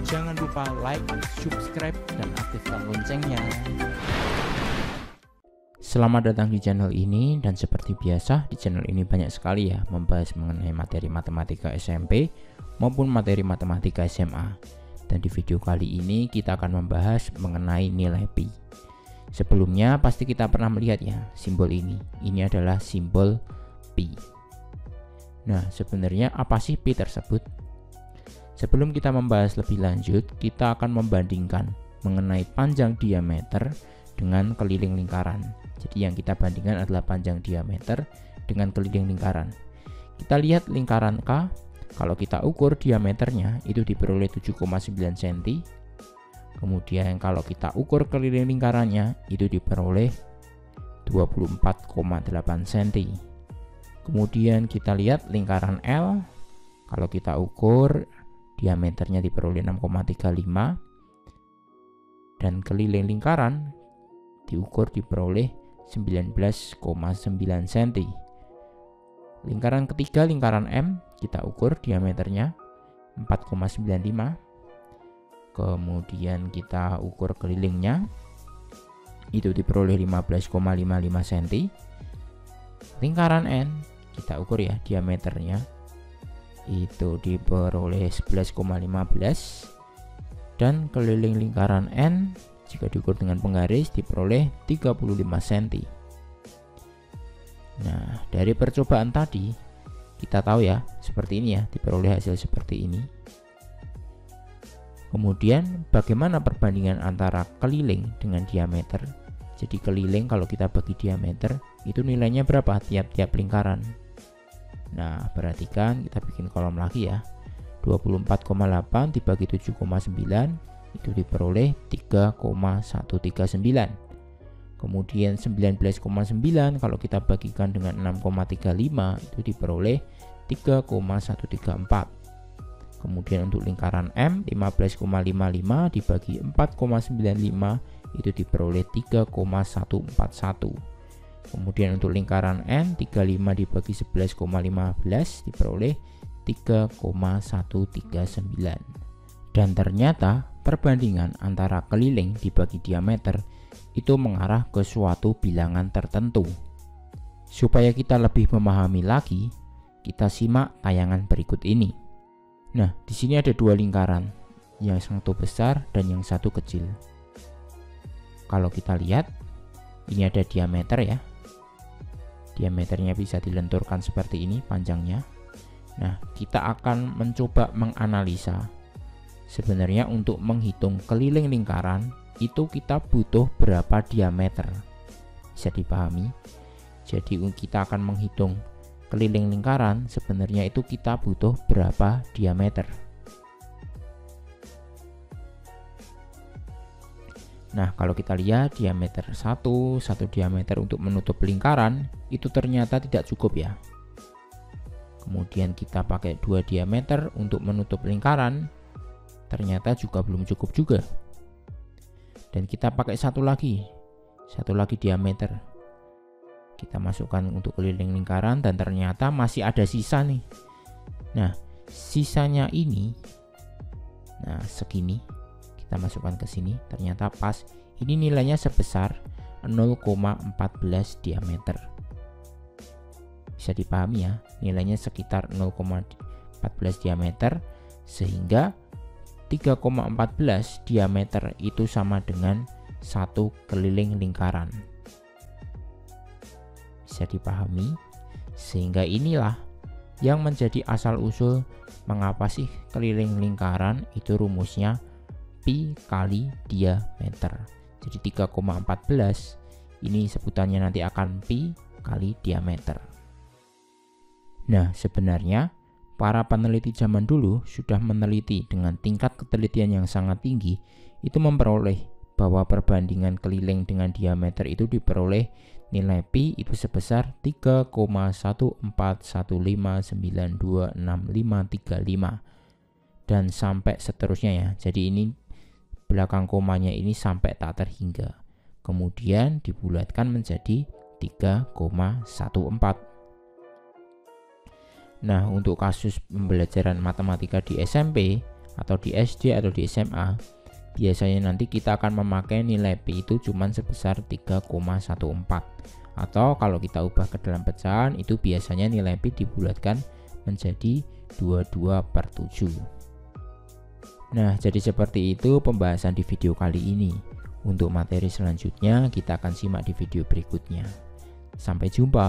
Jangan lupa like, subscribe, dan aktifkan loncengnya. Selamat datang di channel ini, dan seperti biasa di channel ini banyak sekali ya membahas mengenai materi matematika SMP maupun materi matematika SMA. Dan di video kali ini kita akan membahas mengenai nilai pi. Sebelumnya pasti kita pernah melihat ya simbol ini. Ini adalah simbol pi. Nah, sebenarnya apa sih pi tersebut? Sebelum kita membahas lebih lanjut, kita akan membandingkan mengenai panjang diameter dengan keliling lingkaran. Jadi yang kita bandingkan adalah panjang diameter dengan keliling lingkaran. Kita lihat lingkaran K, kalau kita ukur diameternya itu diperoleh 7,9 cm. Kemudian kalau kita ukur keliling lingkarannya itu diperoleh 24,8 cm. Kemudian kita lihat lingkaran L, kalau kita ukur diameternya diperoleh 6,35 dan keliling lingkaran diukur diperoleh 19,9 cm. Lingkaran ketiga, lingkaran M, kita ukur diameternya 4,95. Kemudian kita ukur kelilingnya itu diperoleh 15,55 cm. Lingkaran N kita ukur ya diameternya itu diperoleh 11,15, dan keliling lingkaran N jika diukur dengan penggaris diperoleh 35 cm. Nah, dari percobaan tadi kita tahu ya seperti ini ya, diperoleh hasil seperti ini. Kemudian bagaimana perbandingan antara keliling dengan diameter? Jadi keliling kalau kita bagi diameter itu nilainya berapa tiap-tiap lingkaran. Nah, perhatikan kita bikin kolom lagi ya. 24,8 dibagi 7,9 itu diperoleh 3,139. Kemudian 19,9 kalau kita bagikan dengan 6,35 itu diperoleh 3,134. Kemudian untuk lingkaran M 15,55 dibagi 4,95 itu diperoleh 3,141. Kemudian untuk lingkaran N 35 dibagi 11,15 diperoleh 3,139. Dan ternyata perbandingan antara keliling dibagi diameter itu mengarah ke suatu bilangan tertentu. Supaya kita lebih memahami lagi, kita simak tayangan berikut ini. Nah, di sini ada dua lingkaran, yang satu besar dan yang satu kecil. Kalau kita lihat, ini ada diameter ya. Diameternya bisa dilenturkan seperti ini panjangnya. Nah, kita akan mencoba menganalisa. Sebenarnya untuk menghitung keliling lingkaran itu kita butuh berapa diameter. Bisa dipahami? Jadi kita akan menghitung keliling lingkaran, sebenarnya itu kita butuh berapa diameter. Nah, kalau kita lihat diameter satu diameter untuk menutup lingkaran itu ternyata tidak cukup ya. Kemudian kita pakai 2 diameter untuk menutup lingkaran, ternyata juga belum cukup juga. Dan kita pakai satu lagi diameter. Kita masukkan untuk keliling lingkaran dan ternyata masih ada sisa nih. Nah, sisanya ini, nah segini. Kita masukkan ke sini, ternyata pas. Ini nilainya sebesar 0,14 diameter. Bisa dipahami ya, nilainya sekitar 0,14 diameter, sehingga 3,14 diameter itu sama dengan satu keliling lingkaran. Bisa dipahami? Sehingga inilah yang menjadi asal-usul mengapa sih keliling lingkaran itu rumusnya pi kali diameter. Jadi 3,14 ini sebutannya nanti akan pi kali diameter. Nah, sebenarnya para peneliti zaman dulu sudah meneliti dengan tingkat ketelitian yang sangat tinggi, itu memperoleh bahwa perbandingan keliling dengan diameter itu diperoleh nilai pi itu sebesar 3,14159263535 dan sampai seterusnya ya. Jadi ini belakang komanya ini sampai tak terhingga. Kemudian dibulatkan menjadi 3,14. Nah, untuk kasus pembelajaran matematika di SMP atau di SD atau di SMA, biasanya nanti kita akan memakai nilai Pi itu cuma sebesar 3,14, atau kalau kita ubah ke dalam pecahan itu biasanya nilai Pi dibulatkan menjadi 22/7. Nah, jadi seperti itu pembahasan di video kali ini. Untuk materi selanjutnya kita akan simak di video berikutnya. Sampai jumpa.